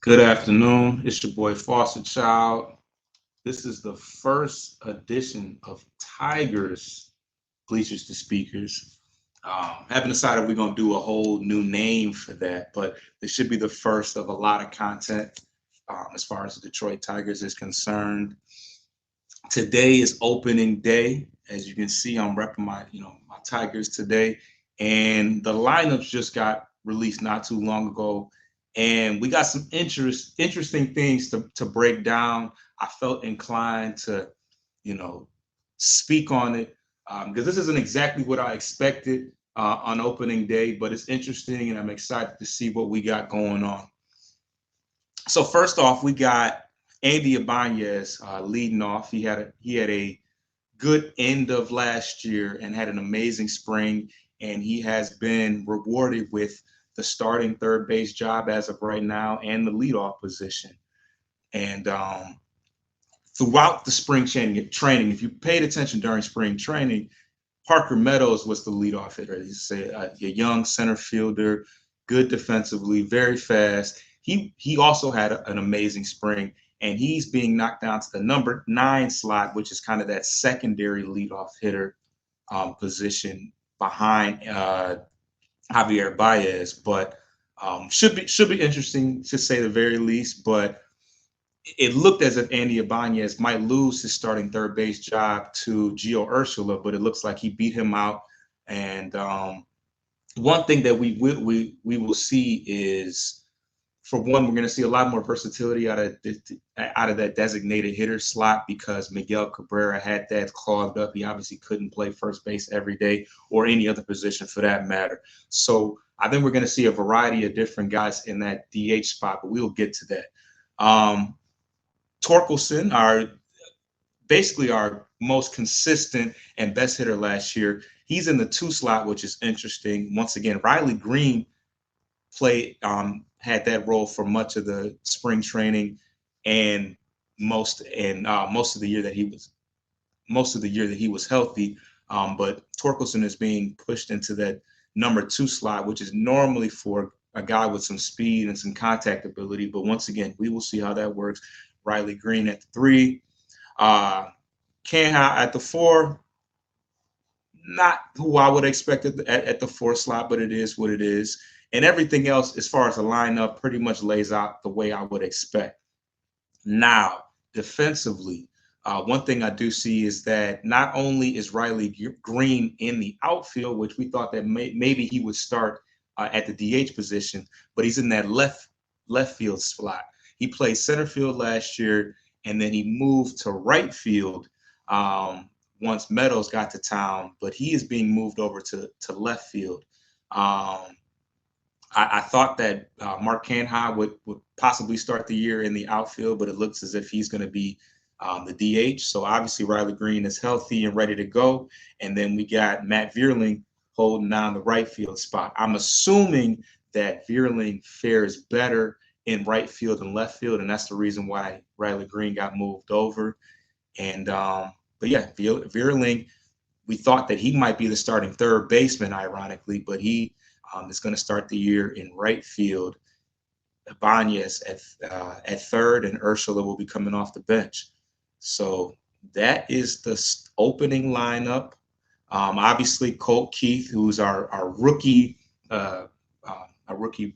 Good afternoon. It's your boy Foster Child. This is the first edition of Tigers Bleachers to Speakers. Haven't decided we're going to do a whole new name for that, but this should be the first of a lot of content as far as the Detroit Tigers is concerned. Today is opening day. As you can see, I'm repping my Tigers today, and the lineups just got released not too long ago, and we got some interesting things to break down. I felt inclined to, you know, speak on it because this isn't exactly what I expected on opening day, but it's interesting, and I'm excited to see what we got going on. So first off, we got Andy Ibanez leading off. He had a good end of last year and had an amazing spring, and he has been rewarded with the starting third base job as of right now and the leadoff position. And throughout the spring training, if you paid attention during spring training, Parker Meadows was the leadoff hitter. He's a young center fielder, good defensively, very fast. He also had an amazing spring, and he's being knocked down to the number 9 slot, which is kind of that secondary leadoff hitter position behind Javier Baez. But should be interesting to say the very least. But it looked as if Andy Ibanez might lose his starting third base job to Gio Ursula, but it looks like he beat him out. And one thing that we will see is, for one, we're going to see a lot more versatility out of that designated hitter slot because Miguel Cabrera had that clogged up. He obviously couldn't play first base every day or any other position for that matter. So I think we're going to see a variety of different guys in that DH spot, but we'll get to that. Torkelson, our most consistent and best hitter last year, he's in the 2 slot, which is interesting. Once again, Riley Green played had that role for much of the spring training and most of the year that he was healthy. But Torkelson is being pushed into that number 2 slot, which is normally for a guy with some speed and some contact ability. But once again, we will see how that works. Riley Green at the 3. Canha at the 4. Not who I would expect at the 4 slot, but it is what it is. And everything else, as far as the lineup, pretty much lays out the way I would expect. Now, defensively, one thing I do see is that not only is Riley Green in the outfield, which we thought that maybe he would start at the DH position, but he's in that left field slot. He played center field last year, and then he moved to right field once Meadows got to town, but he is being moved over to left field. I thought that Mark Canha would possibly start the year in the outfield, but it looks as if he's going to be the DH. So obviously Riley Green is healthy and ready to go. And then we got Matt Vierling holding down the right field spot. I'm assuming that Vierling fares better in right field and left field, and that's the reason why Riley Green got moved over. And but yeah, Vierling, we thought that he might be the starting third baseman, ironically, but he is going to start the year in right field. Ibanez at third, and Ursula will be coming off the bench. So that is the opening lineup. Obviously, Colt Keith, who's our rookie, a rookie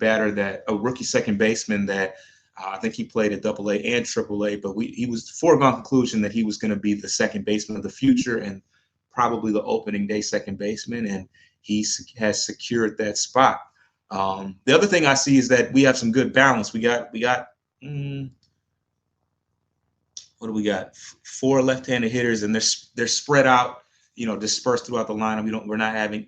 second baseman that I think he played at Double A and Triple A, but he was foregone conclusion that he was going to be the second baseman of the future and probably the opening day second baseman, and he has secured that spot. The other thing I see is that we have some good balance. We got what do we got? 4 left-handed hitters, and they're spread out, dispersed throughout the lineup. We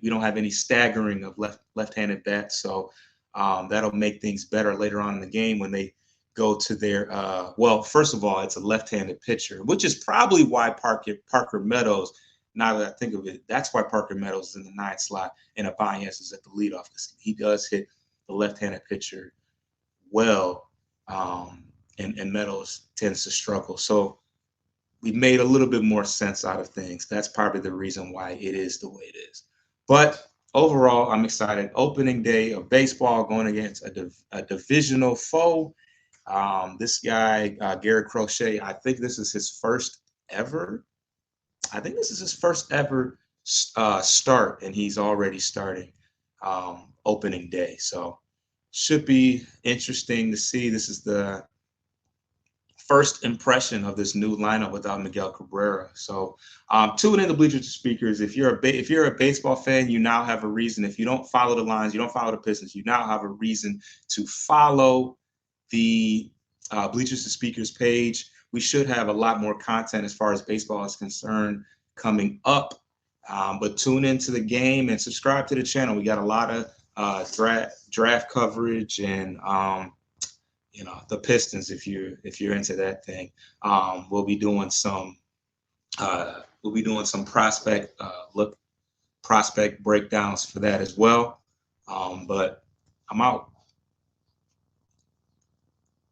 don't have any staggering of left-handed bats, so that'll make things better later on in the game when they go to their first of all, it's a left-handed pitcher, which is probably why Parker Meadows. Now that I think of it, that's why Parker Meadows is in the 9th slot and Ibanez is at the leadoff, because he does hit the left-handed pitcher well, and Meadows tends to struggle. So we made a little bit more sense out of things. That's probably the reason why it is the way it is. But overall, I'm excited. Opening day of baseball, going against a divisional foe. This guy, Garrett Crochet, I think this is his first ever. I think this is his first ever start, and he's already starting opening day. So should be interesting to see. This is the first impression of this new lineup without Miguel Cabrera. So tune in to Bleachers to Speakers. If you're a baseball fan, you now have a reason. If you don't follow the lines, you don't follow the Pistons, you now have a reason to follow the Bleachers to Speakers page. We should have a lot more content as far as baseball is concerned coming up. But tune into the game and subscribe to the channel. We got a lot of draft coverage and the Pistons, if you're into that thing. We'll be doing some prospect breakdowns for that as well. But I'm out.